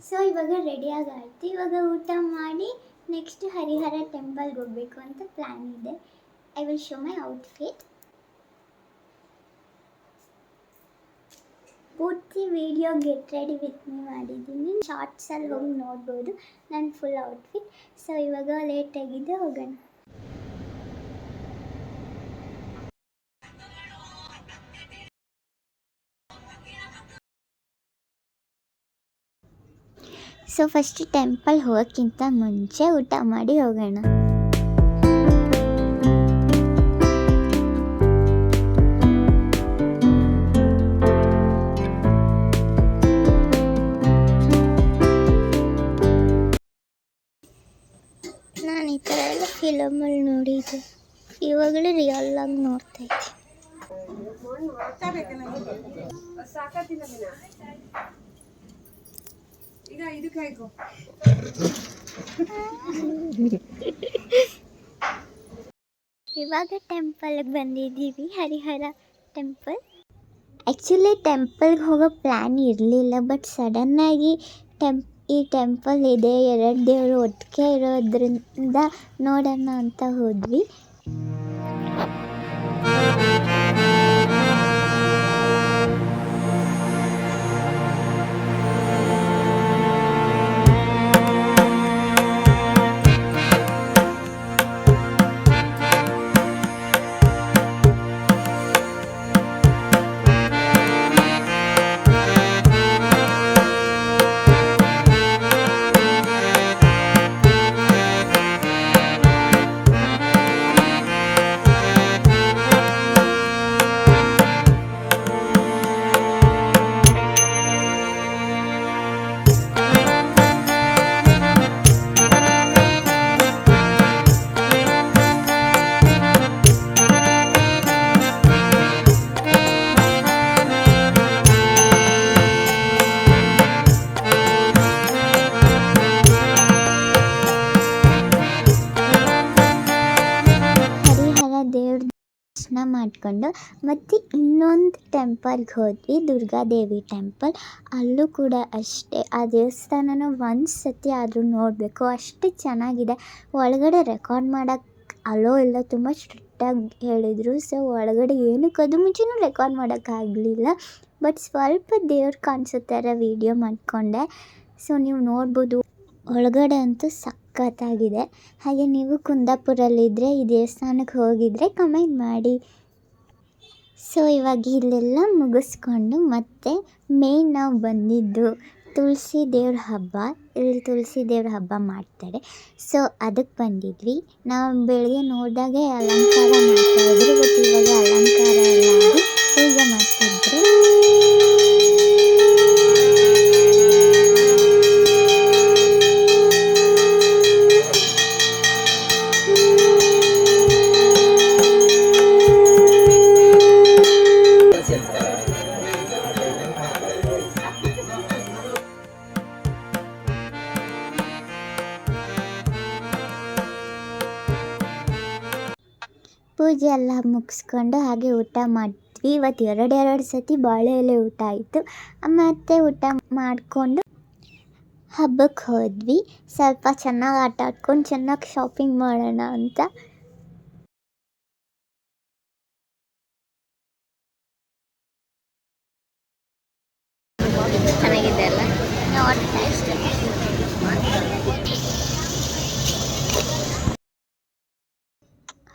So ಇವಾಗ ರೆಡಿಯಾಗಿ ಆಯ್ತು. ಇವಾಗ ಊಟ ಮಾಡಿ ನೆಕ್ಸ್ಟ್ ಹರಿಹರ ಟೆಂಪಲ್ಗೆ ಹೋಗಬೇಕು ಅಂತ ಪ್ಲ್ಯಾನ್ ಇದೆ. I will show my outfit. ಪೂರ್ತಿ video get ready with me ಮಾಡಿದ್ದೀನಿ. ಶಾರ್ಟ್ಸಲ್ಲಿ ಹೋಗಿ ನೋಡ್ಬೋದು ನನ್ನ ಫುಲ್ ಔಟ್ಫಿಟ್. ಸೊ ಇವಾಗ ಲೇಟಾಗಿದೆ, ಹೋಗೋಣ. ಸೊ ಫಸ್ಟ್ ಟೆಂಪಲ್ ಹೋಗೋಕ್ಕಿಂತ ಮುಂಚೆ ಊಟ ಮಾಡಿ ಹೋಗೋಣ. ನಾನು ಈ ಥರ ಎಲ್ಲ ಫಿಲಮಲ್ಲಿ ನೋಡಿದ್ದೆ, ಇವಾಗಲೇ ರಿಯಲ್ ಆಗಿ ನೋಡ್ತಾ ಇದ್ದೆ. ಇವಾಗ ಟೆಂಪಲ್ಗೆ ಬಂದಿದ್ದೀವಿ, ಹರಿಹರ ಟೆಂಪಲ್. ಆ್ಯಕ್ಚುಲಿ ಟೆಂಪಲ್ಗೆ ಹೋಗೋ ಪ್ಲ್ಯಾನ್ ಇರಲಿಲ್ಲ, ಬಟ್ ಸಡನ್ನಾಗಿ ಈ ಟೆಂಪಲ್ ಇದೆ, 2 ದೇವರು ಒಟ್ಟಿಗೆ ಇರೋದ್ರಿಂದ ನೋಡೋಣ ಅಂತ ಹೋದ್ವಿ. ದರ್ಶನ ಮಾಡಿಕೊಂಡು ಮತ್ತು ಇನ್ನೊಂದು ಟೆಂಪಲ್ಗೆ ಹೋದ್ವಿ, ದುರ್ಗಾದೇವಿ ಟೆಂಪಲ್. ಅಲ್ಲೂ ಕೂಡ ಅಷ್ಟೇ, ಆ ದೇವಸ್ಥಾನನ ಒಂದು ಸತಿ ಆದರೂ ನೋಡಬೇಕು, ಅಷ್ಟು ಚೆನ್ನಾಗಿದೆ. ಒಳಗಡೆ ರೆಕಾರ್ಡ್ ಮಾಡೋಕ್ಕೆ ಅಲೋ ಇಲ್ಲ, ತುಂಬ ಸ್ಟ್ರಿಕ್ಟಾಗಿ ಹೇಳಿದರು. ಸೊ ಒಳಗಡೆ ಏನಕ್ಕೆ ಅದು ಮುಂಚೆನೂ ರೆಕಾರ್ಡ್ ಮಾಡೋಕ್ಕಾಗಲಿಲ್ಲ, ಬಟ್ ಸ್ವಲ್ಪ ದೇವ್ರು ಕಾಣಿಸೋ ಥರ ವೀಡಿಯೋ ಮಾಡಿಕೊಂಡೆ. ಸೊ ನೀವು ನೋಡ್ಬೋದು, ಒಳಗಡೆ ಅಂತೂ ಸಖತ್ತಾಗಿದೆ. ಹಾಗೆ ನೀವು ಕುಂದಾಪುರಲ್ಲಿದ್ದರೆ ಈ ದೇವಸ್ಥಾನಕ್ಕೆ ಹೋಗಿದರೆ ಕಮೆಂಟ್ ಮಾಡಿ. ಸೊ ಇವಾಗ ಇಲ್ಲೆಲ್ಲ ಮುಗಿಸ್ಕೊಂಡು ಮತ್ತೆ ಮೇನ್ ನಾವು ಬಂದಿದ್ದು ತುಳಸಿ ದೇವ್ರ ಹಬ್ಬ. ಇಲ್ಲಿ ತುಳಸಿ ದೇವ್ರ ಹಬ್ಬ ಮಾಡ್ತಾರೆ, ಸೊ ಅದಕ್ಕೆ ಬಂದಿದ್ವಿ. ನಾವು ಬೆಳಗ್ಗೆ ನೋಡಿದಾಗೆ ಅಲಂಕಾರ ಮಾಡ್ತಾಯಿದ್ರು, ಬಟ್ ಇವಾಗ ಅಲಂಕಾರ ಎಲ್ಲ ಆಗಿ ಪೂಜೆ ಮಾಡ್ತಿದ್ರು. ಪೂಜೆ ಎಲ್ಲ ಮುಗಿಸ್ಕೊಂಡು ಹಾಗೆ ಊಟ ಮಾಡಿದ್ವಿ. ಇವತ್ತು 2 ಸತಿ ಬಾಳೆ ಎಲೆ ಊಟ ಆಯಿತು. ಮತ್ತು ಊಟ ಮಾಡಿಕೊಂಡು ಹಬ್ಬಕ್ಕೆ ಹೋದ್ವಿ. ಸ್ವಲ್ಪ ಚೆನ್ನಾಗಿ ಆಟ ಆಡ್ಕೊಂಡು ಚೆನ್ನಾಗಿ ಶಾಪಿಂಗ್ ಮಾಡೋಣ ಅಂತ. ಚೆನ್ನಾಗಿದೆ ಅಲ್ಲ, ನೋಡ್ತಾ ಇಷ್ಟ.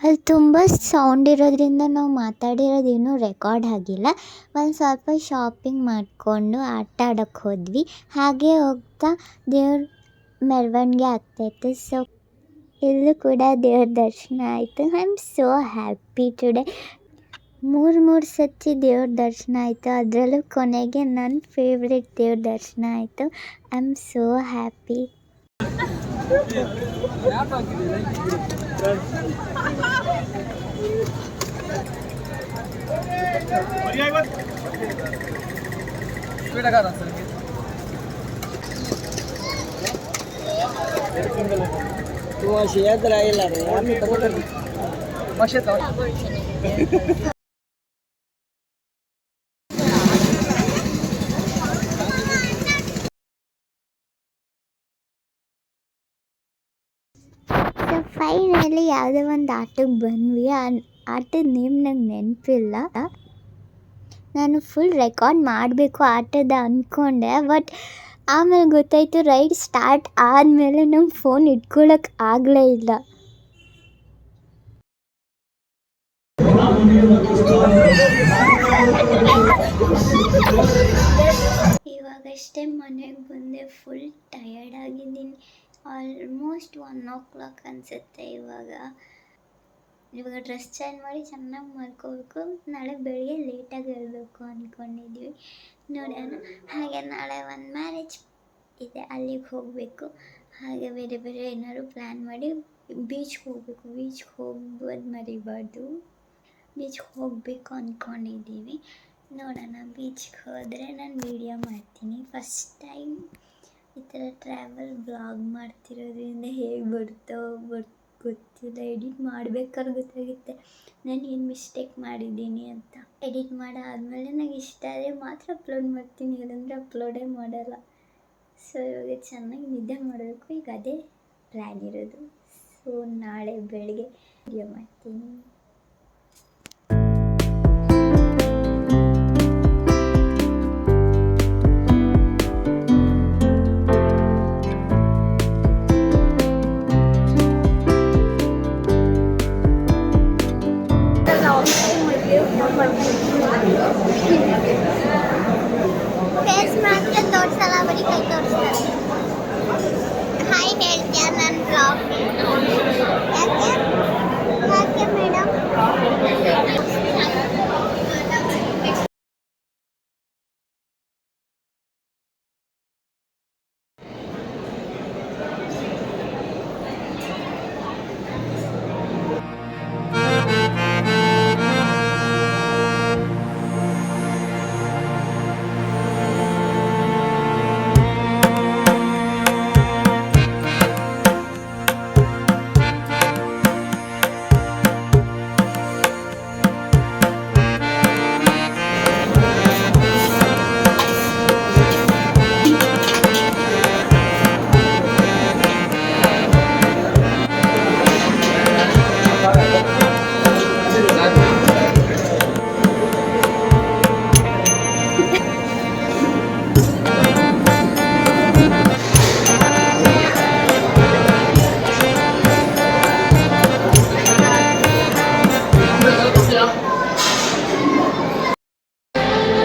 ಅಲ್ಲಿ ತುಂಬ ಸೌಂಡ್ ಇರೋದ್ರಿಂದ ನಾವು ಮಾತಾಡಿರೋದೇನೂ ರೆಕಾರ್ಡ್ ಆಗಿಲ್ಲ. ಒಂದು ಸ್ವಲ್ಪ ಶಾಪಿಂಗ್ ಮಾಡಿಕೊಂಡು ಆಟ ಆಡೋಕ್ಕೆ ಹೋದ್ವಿ. ಹಾಗೆ ಹೋಗ್ತಾ ದೇವ್ರ ಮೆರವಣಿಗೆ ಆಗ್ತಾಯಿತ್ತು. ಸೊ ಇಲ್ಲೂ ಕೂಡ ದೇವ್ರ ದರ್ಶನ ಆಯಿತು. I am so happy today. 3 ಸತಿ ದೇವ್ರ ದರ್ಶನ ಆಯಿತು, ಅದರಲ್ಲೂ ಕೊನೆಗೆ ನನ್ನ ಫೇವ್ರೆಟ್ ದೇವ್ರ ದರ್ಶನ ಆಯಿತು. I am so happy. तू अशी याद राहिला रे आम्ही ಫೈನಲಿ ಯಾವುದೋ ಒಂದು ಆಟಕ್ಕೆ ಬಂದ್ವಿ. ಆ ಆಟದ ನೇಮ್ ನಂಗೆ ನೆನಪಿಲ್ಲ. ನಾನು ಫುಲ್ ರೆಕಾರ್ಡ್ ಮಾಡಬೇಕು ಆಟದ ಅಂದ್ಕೊಂಡೆ, ಬಟ್ ಆಮೇಲೆ ಗೊತ್ತಾಯಿತು ರೈಡ್ ಸ್ಟಾರ್ಟ್ ಆದಮೇಲೆ ನಂಗೆ ಫೋನ್ ಇಟ್ಕೊಳ್ಳೋಕೆ ಆಗಲೇ ಇಲ್ಲ. ಇವಾಗಷ್ಟೇ ಮನೆಗೆ ಬಂದೆ, ಫುಲ್ ಟಯರ್ಡ್ ಆಗಿದ್ದೀನಿ. ಆಲ್ಮೋಸ್ಟ್ 1 o'clock ಅನಿಸುತ್ತೆ. ಇವಾಗ ಡ್ರೆಸ್ ಚೇಂಜ್ ಮಾಡಿ ಚೆನ್ನಾಗಿ ಮಲ್ಕೋಬೇಕು. ನಾಳೆ ಬೆಳಿಗ್ಗೆ ಲೇಟಾಗಿ ಹೇಳಬೇಕು ಅಂದ್ಕೊಂಡಿದ್ವಿ, ನೋಡೋಣ. ಹಾಗೆ ನಾಳೆ ಒಂದು ಮ್ಯಾರೇಜ್ ಇದೆ, ಅಲ್ಲಿಗೆ ಹೋಗಬೇಕು. ಹಾಗೆ ಬೇರೆ ಬೇರೆ ಏನಾದ್ರು ಪ್ಲ್ಯಾನ್ ಮಾಡಿ ಬೀಚ್ಗೆ ಹೋಗಬೇಕು. ಬೀಚ್ಗೆ ಹೋಗ್ಬೋದು ಮರಿಬಾರ್ದು. ಬೀಚ್ಗೆ ಹೋಗಬೇಕು ಅಂದ್ಕೊಂಡಿದ್ದೀವಿ, ನೋಡೋಣ. ಬೀಚ್ಗೆ ಹೋದರೆ ನಾನು ವೀಡಿಯೋ ಮಾಡ್ತೀನಿ. ಫಸ್ಟ್ ಟೈಮ್ ಈ ಥರ ಟ್ರಾವೆಲ್ ಬ್ಲಾಗ್ ಮಾಡ್ತಿರೋದ್ರಿಂದ ಹೇಗೆ ಬರುತ್ತೋ ಗೊತ್ತಿಲ್ಲ. ಎಡಿಟ್ ಮಾಡಬೇಕಾದ್ರೆ ಗೊತ್ತಾಗುತ್ತೆ ನಾನು ಏನು ಮಿಸ್ಟೇಕ್ ಮಾಡಿದ್ದೀನಿ ಅಂತ. ಎಡಿಟ್ ಮಾಡಾದಮೇಲೆ ನನಗೆ ಇಷ್ಟ ಆದರೆ ಮಾತ್ರ ಅಪ್ಲೋಡ್ ಮಾಡ್ತೀನಿ, ಇಲ್ಲಾಂದರೆ ಅಪ್ಲೋಡೇ ಮಾಡಲ್ಲ. ಸೊ ಇವಾಗ ಚೆನ್ನಾಗಿ ನಿದ್ದೆ ಮಾಡಬೇಕು. ಈಗ ಅದೇ ಪ್ಲ್ಯಾನ್ ಇರೋದು. ಸೊ ನಾಳೆ ಬೆಳಗ್ಗೆ ವಿಡಿಯೋ ಮಾಡ್ತೀನಿ. ಫೇಸ್ ಮಾತ್ರ ತೋರಿಸಲ್ಲ, ಬರೀ ಕೈ ತೋರಿಸ್ತಾರೆ. ಹಾಯ್ ಹೇಳ್ತೀಯ ನನ್ನ ಬ್ಲಾಗ್? ಯಾಕೆ ಮೇಡಮ್?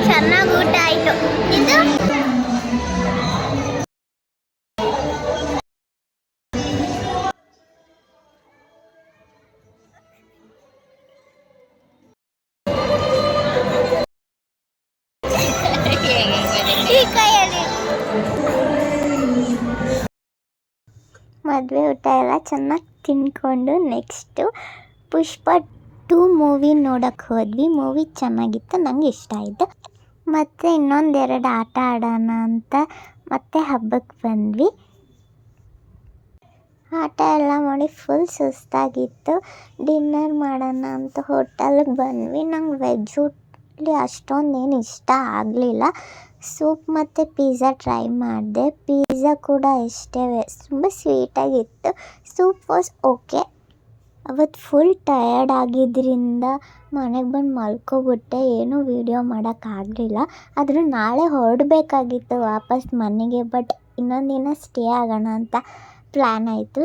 ಚೆನ್ನಾಗಿ ಊಟ ಆಯಿತು. ಇದು ಈ ಕೈಯಲ್ಲಿ ಮದುವೆ ಊಟ ಎಲ್ಲ ಚೆನ್ನಾಗಿ ತಿನ್ಕೊಂಡು ನೆಕ್ಸ್ಟು ಪುಷ್ಪ 2 ಮೂವಿ ನೋಡೋಕ್ಕೆ ಹೋದ್ವಿ. ಮೂವಿ ಚೆನ್ನಾಗಿತ್ತು, ನನಗೆ ಇಷ್ಟ ಆಯಿತು. ಮತ್ತು ಇನ್ನೊಂದೆರಡು ಆಟ ಆಡೋಣ ಅಂತ ಮತ್ತೆ ಹಬ್ಬಕ್ಕೆ ಬಂದ್ವಿ. ಆಟ ಎಲ್ಲ ಮಾಡಿ ಫುಲ್ ಸುಸ್ತಾಗಿತ್ತು. ಡಿನ್ನರ್ ಮಾಡೋಣ ಅಂತ ಹೋಟೆಲ್ಗೆ ಬಂದ್ವಿ. ನಂಗೆ ವೆಜ್ಜಲ್ಲಿ ಅಷ್ಟೊಂದೇನು ಇಷ್ಟ ಆಗಲಿಲ್ಲ. ಸೂಪ್ ಮತ್ತು ಪಿಜ್ಜಾ ಟ್ರೈ ಮಾಡಿದೆ. ಪಿಜ್ಜಾ ಕೂಡ ಅಷ್ಟೇ ತುಂಬ ಸ್ವೀಟಾಗಿತ್ತು. Soup was okay. ಅವತ್ತು ಫುಲ್ ಟಯರ್ಡ್ ಆಗಿದ್ದರಿಂದ ಮನೆಗೆ ಬಂದು ಮಲ್ಕೊಬಿಟ್ಟೆ. ಏನೂ ವೀಡಿಯೋ ಮಾಡೋಕ್ಕಾಗಲಿಲ್ಲ. ಆದರೂ ನಾಳೆ ಹೊರಡಬೇಕಾಗಿತ್ತು ವಾಪಸ್ ಮನೆಗೆ. ಬಟ್ ಇನ್ನೊಂದು ದಿನ ಸ್ಟೇ ಆಗೋಣ ಅಂತ ಪ್ಲ್ಯಾನ್ ಆಯಿತು.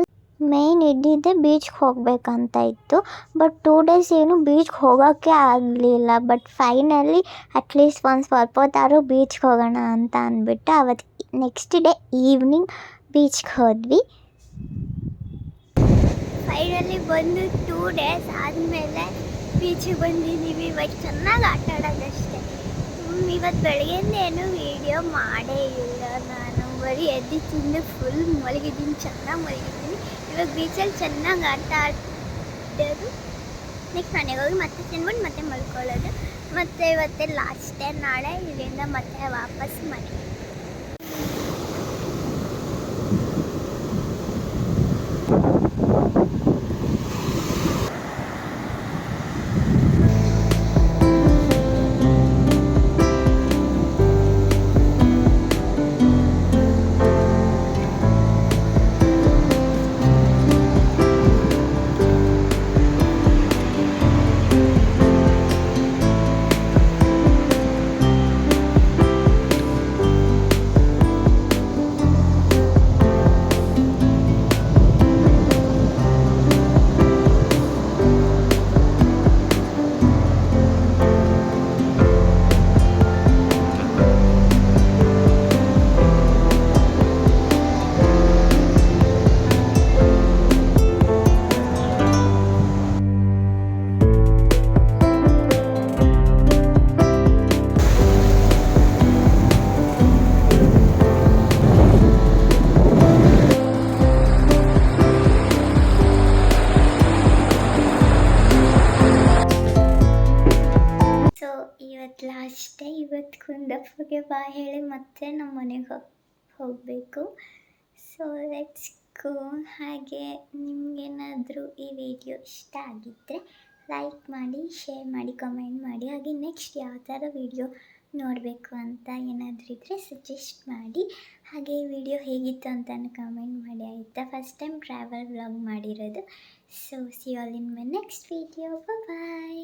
ಮೇಯ್ನ್ ಇದ್ದಿದ್ದೆ ಬೀಚ್ಗೆ ಹೋಗಬೇಕಂತ ಇತ್ತು. ಬಟ್ 2 days ಏನು ಬೀಚ್ಗೆ ಹೋಗೋಕ್ಕೆ ಆಗಲಿಲ್ಲ. ಬಟ್ ಫೈನಲಿ ಅಟ್ಲೀಸ್ಟ್ ಒಂದು ಸ್ವಲ್ಪ ಹೊತ್ತಾದ್ರೂ ಬೀಚ್ಗೆ ಹೋಗೋಣ ಅಂತ ಅಂದ್ಬಿಟ್ಟು ಅವತ್ತು ನೆಕ್ಸ್ಟ್ ಡೇ ಈವ್ನಿಂಗ್ ಬೀಚ್ಗೆ ಹೋದ್ವಿ. ಫೈನಲಿ ಬಂದು 2 days ಆದಮೇಲೆ ಬೀಚಿಗೆ ಬಂದಿದ್ದೀವಿ. ಇವತ್ತು ಚೆನ್ನಾಗಿ ಆಟ ಆಡೋದಷ್ಟೇ. ಇವತ್ತು ಬೆಳಗ್ಗೆಯಿಂದ ಏನೂ ವೀಡಿಯೋ ಮಾಡೇ ಇಲ್ಲ. ನಾನು ಬರೀ ಎದ್ದು ತಿಂದು ಫುಲ್ ಮಲಗಿದ್ದೀನಿ, ಚೆನ್ನಾಗಿ ಮಲಗಿದ್ದೀನಿ. ಇವಾಗ ಬೀಚಲ್ಲಿ ಚೆನ್ನಾಗಿ ಆಟ ಆಡೋದು. ನೆಕ್ಸ್ಟ್ ಮನೆಗೆ ಹೋಗಿ ಮತ್ತೆ ತಿನ್ಬಿಟ್ಟು ಮತ್ತೆ ಮಲ್ಕೊಳ್ಳೋದು. ಮತ್ತು ಇವತ್ತೇ ಲಾಸ್ಟ್ ಡೇ. ನಾಳೆ ಇಲ್ಲಿಂದ ಮತ್ತೆ ವಾಪಸ್ ಮನೆಗೆ. ಇವತ್ತು ಲಾಸ್ಟ್ ಡೇ. ಇವತ್ತು ಕುಂದಪ್ಪಗೆ ಬಾಯ್ ಹೇಳಿ ಮತ್ತೆ ನಮ್ಮ ಮನೆಗೆ ಹೋಗಬೇಕು. So let's go. ಹಾಗೆ ನಿಮಗೇನಾದರೂ ಈ ವಿಡಿಯೋ ಇಷ್ಟ ಆಗಿದ್ದರೆ ಲೈಕ್ ಮಾಡಿ, ಶೇರ್ ಮಾಡಿ, ಕಮೆಂಟ್ ಮಾಡಿ. ಹಾಗೆ ನೆಕ್ಸ್ಟ್ ಯಾವ ಥರ ವಿಡಿಯೋ ನೋಡಬೇಕು ಅಂತ ಏನಾದರೂ ಇದ್ದರೆ ಸಜೆಸ್ಟ್ ಮಾಡಿ. ಹಾಗೆ ಈ ವಿಡಿಯೋ ಹೇಗಿತ್ತು ಅಂತಲೂ ಕಮೆಂಟ್ ಮಾಡಿ ಆಯಿತಾ. ಫಸ್ಟ್ ಟೈಮ್ ಟ್ರಾವೆಲ್ ವ್ಲಾಗ್ ಮಾಡಿರೋದು. So see all in my next video. Bye.